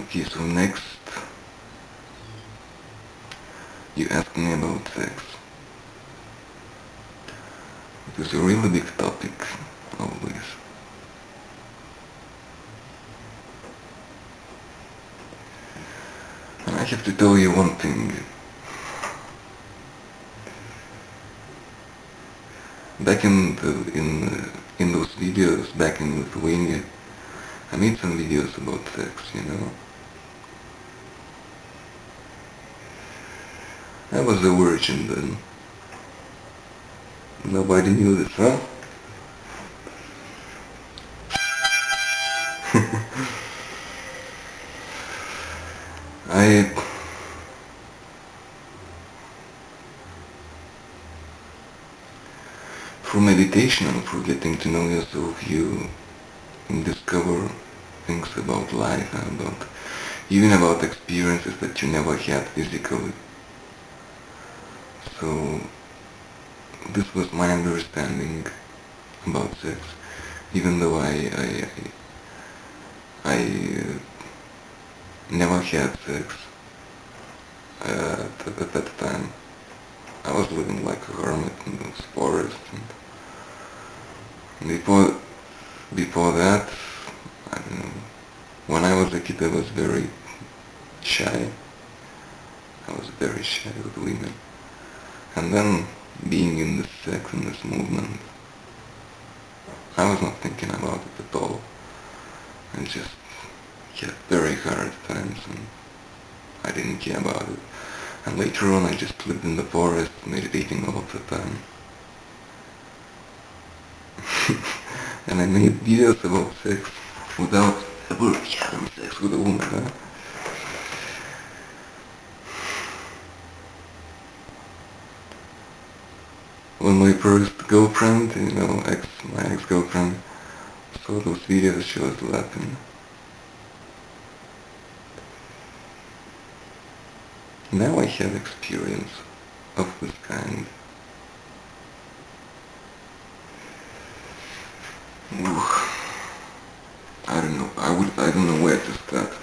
Okay, so next you ask me about sex. It is a really big topic, always. And I have to tell you one thing. Back in those videos back in Lithuania, I made some videos about sex, you know. I was a virgin then. Nobody knew this, huh? I Through meditation and through getting to know yourself, you discover things about life and even about experiences that you never had physically. So this was my understanding about sex, even though I never had sex at that time. I was living like a hermit in those forests, and before that, I don't know. When I was a kid, I was very shy. I was very shy with women, and then being in this sex in this movement, I was not thinking about it at all. I just had very hard times, and I didn't care about it. And later on, I just lived in the forest, meditating all of the time. And I made videos about sex without ever having sex with a woman, huh? When my first girlfriend, my ex-girlfriend, saw those videos, she was laughing. Now I have experience of this kind. Ooh, I don't know. I don't know where to start.